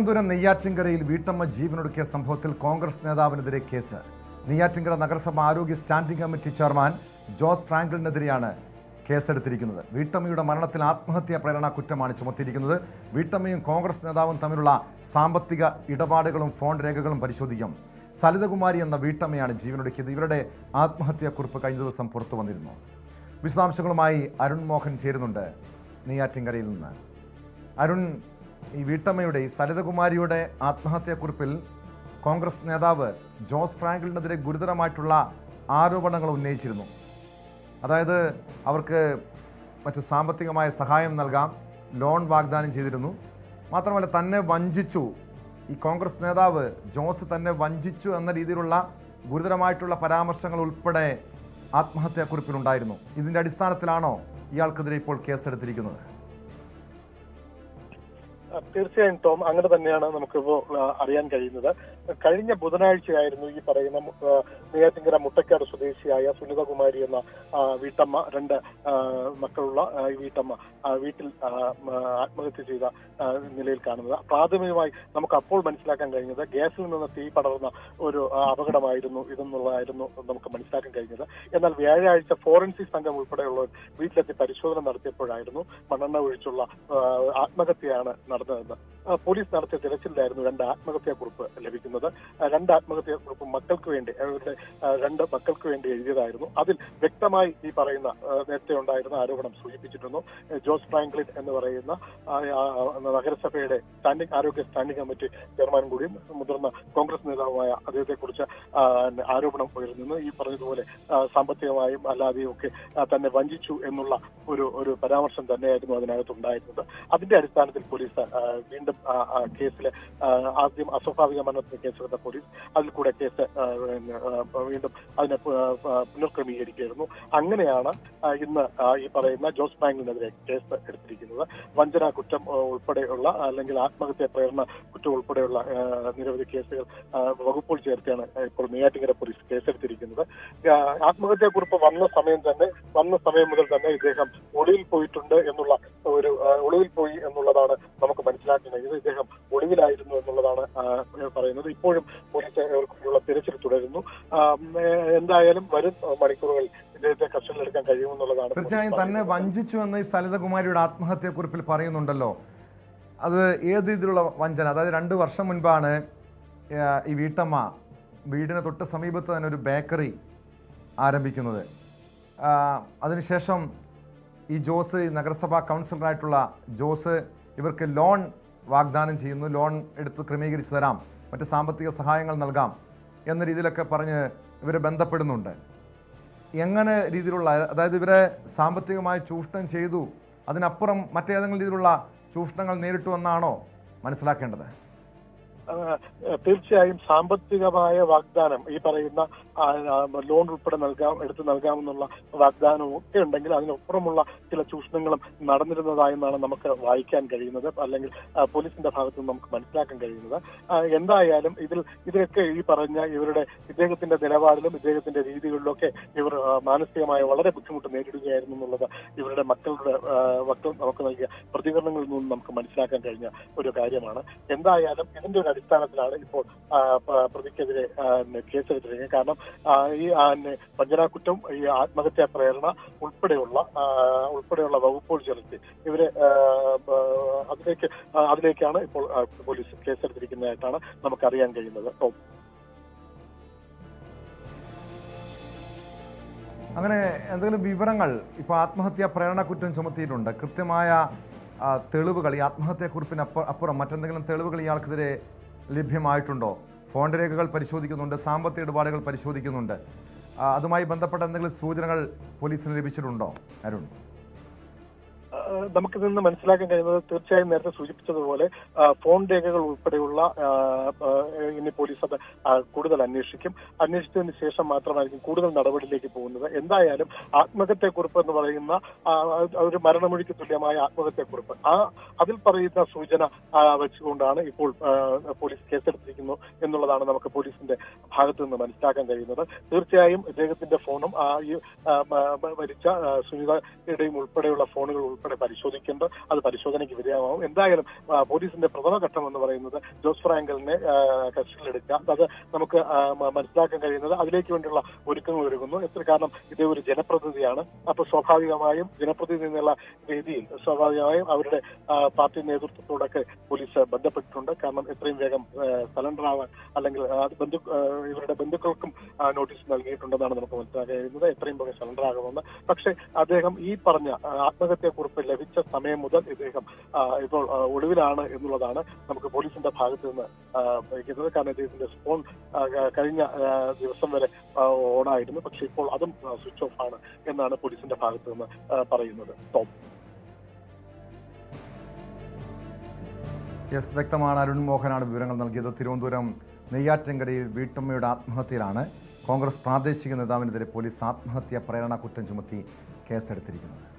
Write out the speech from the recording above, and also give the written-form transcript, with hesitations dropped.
തിരുവനന്തപുരം നെയ്യാറ്റിൻകരയിൽ വീട്ടമ്മ ജീവനൊടുക്കിയ സംഭവത്തിൽ കോൺഗ്രസ് നേതാവിനെതിരെ കേസ്. നെയ്യാറ്റിൻകര നഗരസഭ ആരോഗ്യ സ്റ്റാൻഡിംഗ് കമ്മിറ്റി ചെയർമാൻ ജോസ് ഫ്രാങ്ക്ലിനെതിരെയാണ് കേസെടുത്തിരിക്കുന്നത്. വീട്ടമ്മയുടെ മരണത്തിൽ ആത്മഹത്യാ പ്രേരണ കുറ്റമാണ് ചുമത്തിയിരിക്കുന്നത്. വീട്ടമ്മയും കോൺഗ്രസ് നേതാവും തമ്മിലുള്ള സാമ്പത്തിക ഇടപാടുകളും ഫോൺ രേഖകളും പരിശോധിക്കും. സലിതകുമാരി എന്ന വീട്ടമ്മയാണ് ജീവനൊടുക്കിയത്. ഇവരുടെ ആത്മഹത്യാക്കുറിപ്പ് കഴിഞ്ഞ ദിവസം പുറത്തു വന്നിരുന്നു. വിശദാംശങ്ങളുമായി അരുൺ മോഹൻ ചേരുന്നുണ്ട് നെയ്യാറ്റിൻകരയിൽ നിന്ന്. അരുൺ, ഈ വീട്ടമ്മയുടെ ഈ സലിതകുമാരിയുടെ ആത്മഹത്യാക്കുറിപ്പിൽ കോൺഗ്രസ് നേതാവ് ജോസ് ഫ്രാങ്ക്ലിനെതിരെ ഗുരുതരമായിട്ടുള്ള ആരോപണങ്ങൾ ഉന്നയിച്ചിരുന്നു. അതായത് അവർക്ക് മറ്റു സാമ്പത്തികമായ സഹായം നൽകാം, ലോൺ വാഗ്ദാനം ചെയ്തിരുന്നു. മാത്രമല്ല തന്നെ വഞ്ചിച്ചു, ഈ കോൺഗ്രസ് നേതാവ് ജോസ് തന്നെ വഞ്ചിച്ചു എന്ന രീതിയിലുള്ള ഗുരുതരമായിട്ടുള്ള പരാമർശങ്ങൾ ഉൾപ്പെടെ ആത്മഹത്യാക്കുറിപ്പിലുണ്ടായിരുന്നു. ഇതിൻ്റെ അടിസ്ഥാനത്തിലാണോ ഇയാൾക്കെതിരെ ഇപ്പോൾ കേസെടുത്തിരിക്കുന്നത്? തീർച്ചയായും ടോം, അങ്ങനെ തന്നെയാണ് നമുക്കിപ്പോൾ അറിയാൻ കഴിയുന്നത്. കഴിഞ്ഞ ബുധനാഴ്ചയായിരുന്നു ഈ പറയുന്ന നെയ്യാറ്റിൻകര മുട്ടക്കാട് സ്വദേശിയായ സുനിതകുമാരി എന്ന വീട്ടമ്മ, 2 മക്കളുള്ള ഈ വീട്ടമ്മ വീട്ടിൽ ആത്മഹത്യ ചെയ്ത നിലയിൽ കാണുന്നത്. പ്രാഥമികമായി നമുക്ക് അപ്പോൾ മനസ്സിലാക്കാൻ കഴിഞ്ഞത് ഗ്യാസിൽ നിന്ന് തീ പടർന്ന ഒരു അപകടമായിരുന്നു ഇതെന്നുള്ളതായിരുന്നു നമുക്ക് മനസ്സിലാക്കാൻ കഴിഞ്ഞത്. എന്നാൽ വ്യാഴാഴ്ച ഫോറൻസിക് സംഘം ഉൾപ്പെടെയുള്ളവർ വീട്ടിലെത്തി പരിശോധന നടത്തിയപ്പോഴായിരുന്നു മണ്ണെണ്ണ ഒഴിച്ചുള്ള ആത്മഹത്യയാണ് നടന്നതെന്ന്. പോലീസ് നടത്തിയ തിരച്ചിലായിരുന്നു 2 ആത്മഹത്യാക്കുറിപ്പ് ലഭിക്കുന്നത്. 2 ആത്മഹത്യാക്കുറിപ്പ് മക്കൾക്ക് വേണ്ടി, അവരുടെ 2 മക്കൾക്ക് വേണ്ടി എഴുതിയതായിരുന്നു. അതിൽ വ്യക്തമായി ഈ പറയുന്ന നേരത്തെ ഉണ്ടായിരുന്ന ആരോപണം സൂചിപ്പിച്ചിരുന്നു. ജോസ് ഫ്രാങ്ക്ലിൻ എന്ന് പറയുന്ന നഗരസഭയുടെ ആരോഗ്യ സ്റ്റാൻഡിംഗ് കമ്മിറ്റി ചെയർമാൻ കൂടിയും മുതിർന്ന കോൺഗ്രസ് നേതാവുമായ അദ്ദേഹത്തെക്കുറിച്ച് ആരോപണം ഉയർന്നു. ഈ പറഞ്ഞതുപോലെ സാമ്പത്തികമായും അല്ലാതെയും ഒക്കെ തന്നെ വഞ്ചിച്ചു എന്നുള്ള ഒരു പരാമർശം തന്നെയായിരുന്നു അതിനകത്തുണ്ടായിരുന്നത്. അതിന്റെ അടിസ്ഥാനത്തിൽ പോലീസ് വീണ്ടും കേസിൽ ആദ്യം അസ്വാഭാവിക മരണത്തിന് കേസെടുത്ത പോലീസ് അതിൽ കൂടെ കേസ് വീണ്ടും അതിനെ പുനർക്രമീകരിക്കുകയായിരുന്നു. അങ്ങനെയാണ് ഇന്ന് ഈ പറയുന്ന ജോസ് ഫ്രാങ്ക്ലിനെതിരെ കേസ് എടുത്തിരിക്കുന്നത്. വഞ്ചന കുറ്റം ഉൾപ്പെടെയുള്ള അല്ലെങ്കിൽ ആത്മഹത്യാ പ്രേരണ കുറ്റം ഉൾപ്പെടെയുള്ള നിരവധി കേസുകൾ വകുപ്പുകൾ ചേർത്താണ് ഇപ്പോൾ നെയ്യാറ്റിൻകര പോലീസ് കേസെടുത്തിരിക്കുന്നത്. ആത്മഹത്യാക്കുറിപ്പ് വന്ന സമയം മുതൽ തന്നെ ഇദ്ദേഹം ഒളിവിൽ പോയിട്ടുണ്ട് എന്നുള്ള ഒളിവിൽ പോയി എന്നുള്ളതാണ് നമുക്ക് മനസ്സിലാക്കാൻ കഴിയുന്നത്. ഇദ്ദേഹം ഒളിവിലായിരുന്നു എന്നുള്ളതാണ് പറയുന്നത്. ഇപ്പോഴും പോലീസ് തിരച്ചിൽ തുടരുന്നു. എന്തായാലും വരും മണിക്കൂറുകളിൽ ഇദ്ദേഹത്തെ കസ്റ്റഡിയിലെടുക്കാൻ കഴിയുമെന്നുള്ളതാണ്. തീർച്ചയായും തന്നെ വഞ്ചിച്ചു എന്ന് ഈ സലിതകുമാരിയുടെ ആത്മഹത്യാക്കുറിപ്പിൽ പറയുന്നുണ്ടല്ലോ. അത് ഏത് രീതിയിലുള്ള വഞ്ചന? അതായത് 2 വർഷം മുൻപാണ് ഈ വീട്ടമ്മ വീടിന് തൊട്ട് സമീപത്ത് തന്നെ ഒരു ബേക്കറി ആരംഭിക്കുന്നത്. അതിനുശേഷം ഈ ജോസ്, നഗരസഭാ കൗൺസിലറായിട്ടുള്ള ജോസ് ഇവർക്ക് ലോൺ വാഗ്ദാനം ചെയ്യുന്നു. ലോൺ എടുത്ത് ക്രമീകരിച്ച് തരാം, മറ്റ് സാമ്പത്തിക സഹായങ്ങൾ നൽകാം എന്ന രീതിയിലൊക്കെ പറഞ്ഞ് ഇവരെ ബന്ധപ്പെടുന്നുണ്ട്. എങ്ങനെ രീതിയിലുള്ള, അതായത് ഇവരെ സാമ്പത്തികമായി ചൂഷണം ചെയ്തു, അതിനപ്പുറം മറ്റേതെങ്കിലും രീതിയിലുള്ള ചൂഷണങ്ങൾ നേരിട്ടു എന്നാണോ മനസ്സിലാക്കേണ്ടത്? തീർച്ചയായും സാമ്പത്തികമായ വാഗ്ദാനം, ഈ പറയുന്ന ലോൺ ഉൾപ്പെടെ എടുത്തു നൽകാമെന്നുള്ള വാഗ്ദാനവും ഒക്കെ ഉണ്ടെങ്കിൽ അതിനപ്പുറമുള്ള ചില ചൂഷണങ്ങളും നടന്നിരുന്നതായെന്നാണ് നമുക്ക് വായിക്കാൻ കഴിയുന്നത്, അല്ലെങ്കിൽ പോലീസിന്റെ ഭാഗത്ത് നിന്ന് നമുക്ക് മനസ്സിലാക്കാൻ കഴിയുന്നത്. എന്തായാലും ഇതിലൊക്കെ ഈ പറഞ്ഞ ഇദ്ദേഹത്തിന്റെ നിലപാടിലും ഇദ്ദേഹത്തിന്റെ രീതികളിലൊക്കെ ഇവർ മാനസികമായ വളരെ ബുദ്ധിമുട്ട് നേരിടുകയായിരുന്നു എന്നുള്ളത് ഇവരുടെ മക്കൾ നമുക്ക് നൽകിയ പ്രതികരണങ്ങളിൽ നിന്നും നമുക്ക് മനസ്സിലാക്കാൻ കഴിഞ്ഞ ഒരു കാര്യമാണ്. എന്തായാലും ഇതിന്റെ ഒരു അടിസ്ഥാനത്തിലാണ് ഇപ്പോൾ പ്രതിക്കെതിരെ കേസെടുത്തിരിക്കുന്നത്. കാരണം ഈ വഞ്ചനാക്കുറ്റം, ഈ ആത്മഹത്യാ പ്രേരണ ഉൾപ്പെടെയുള്ള വകുപ്പുകൾ ചേർത്ത് ഇവരെ അതിലേക്കാണ് ഇപ്പോൾ പോലീസ് കേസെടുത്തിരിക്കുന്നതായിട്ടാണ് നമുക്കറിയാൻ കഴിയുന്നത്. അങ്ങനെ എന്തെങ്കിലും വിവരങ്ങൾ ഇപ്പോൾ ആത്മഹത്യാ പ്രേരണ കുറ്റം ചുമത്തിയിട്ടുണ്ട്, കൃത്യമായ തെളിവുകൾ ഈ ആത്മഹത്യാക്കുറിപ്പിന് അപ്പുറം മറ്റെന്തെങ്കിലും തെളിവുകൾ ഇയാൾക്കെതിരെ ലഭ്യമായിട്ടുണ്ടോ? ഫോൺ രേഖകൾ പരിശോധിക്കുന്നുണ്ട്, സാമ്പത്തിക ഇടപാടുകൾ പരിശോധിക്കുന്നുണ്ട്. അതുമായി ബന്ധപ്പെട്ട എന്തെങ്കിലും സൂചനകൾ പോലീസിന് ലഭിച്ചിട്ടുണ്ടോ അരുൺ? നമുക്ക് നിന്ന് മനസ്സിലാക്കാൻ കഴിയുന്നത് തീർച്ചയായും നേരത്തെ സൂചിപ്പിച്ചതുപോലെ ഫോൺ രേഖകൾ ഉൾപ്പെടെയുള്ള ഇനി പോലീസ് അത് കൂടുതൽ അന്വേഷിച്ചതിന് ശേഷം മാത്രമായിരിക്കും കൂടുതൽ നടപടിയിലേക്ക് പോകുന്നത്. എന്തായാലും ആത്മഹത്യാക്കുറിപ്പ് എന്ന് പറയുന്ന ഒരു മരണമൊഴിക്ക് തുല്യമായ ആത്മഹത്യാക്കുറിപ്പ്, അതിൽ പറയുന്ന സൂചന വെച്ചുകൊണ്ടാണ് ഇപ്പോൾ പോലീസ് കേസെടുത്തിരിക്കുന്നു എന്നുള്ളതാണ് നമുക്ക് പോലീസിന്റെ ഭാഗത്തു നിന്ന് മനസ്സിലാക്കാൻ കഴിയുന്നത്. തീർച്ചയായും ഇദ്ദേഹത്തിന്റെ ഫോണും ഈ മരിച്ച സുനിതയുടെയും ഉൾപ്പെടെയുള്ള ഫോണുകൾ ഉൾപ്പെടെ പരിശോധിക്കേണ്ടത്. അത് പരിശോധനയ്ക്ക് വിധേയമാവും. എന്തായാലും പോലീസിന്റെ പ്രഥമ ഘട്ടം എന്ന് പറയുന്നത് ജോസ് ഫ്രാങ്കലിനെ കസ്റ്റഡിയിലെടുക്കുക. അത് നമുക്ക് മനസ്സിലാക്കാൻ കഴിയുന്നത് അതിലേക്ക് വേണ്ടിയുള്ള ഒരുക്കങ്ങൾ ഒരുങ്ങുന്നു. കാരണം ഇതേ ഒരു ജനപ്രതിനിധിയാണ്. അപ്പോൾ സ്വാഭാവികമായും ജനപ്രതിനിധി എന്നുള്ള രീതിയിൽ സ്വാഭാവികമായും അവരുടെ പാർട്ടി നേതൃത്വത്തോടൊക്കെ പോലീസ് ബന്ധപ്പെട്ടിട്ടുണ്ട്. കാരണം എത്രയും വേഗം സറണ്ടർ ആവാൻ അല്ലെങ്കിൽ ഇവരുടെ ബന്ധുക്കൾക്കും നോട്ടീസ് നൽകിയിട്ടുണ്ടെന്നാണ് നമുക്ക് മനസ്സിലാക്കാൻ കഴിയുന്നത്. എത്രയും വേഗം സറണ്ടർ ആകുമെന്ന്. പക്ഷേ അദ്ദേഹം ഈ പറഞ്ഞ ആത്മഹത്യാക്കുറിപ്പ് ലഭിച്ച സമയം മുതൽ ഇദ്ദേഹം ഇപ്പോൾ ഒളിവിലാണ് എന്നുള്ളതാണ് നമുക്ക് പോലീസിന്റെ ഭാഗത്ത് നിന്ന് വഹിക്കുന്നത്. കാരണം ഇദ്ദേഹത്തിന്റെ ഫോൺ കഴിഞ്ഞ ദിവസം വരെ ഓണായിരുന്നു. പക്ഷെ ഇപ്പോൾ അതും സ്വിച്ച് ഓഫ് ആണ് എന്നാണ് പോലീസിന്റെ ഭാഗത്ത് നിന്ന് പറയുന്നത്. ടോം. യെസ്, വ്യക്തമാണ്. അരുൺ മോഹനാണ് വിവരങ്ങൾ നൽകിയത്. തിരുവനന്തപുരം നെയ്യാറ്റിൻകരയിൽ വീട്ടമ്മയുടെ ആത്മഹത്യയിലാണ് കോൺഗ്രസ് പ്രാദേശിക നേതാവിനെതിരെ പോലീസ് ആത്മഹത്യാ പ്രേരണ കുറ്റം ചുമത്തി കേസെടുത്തിരിക്കുന്നത്.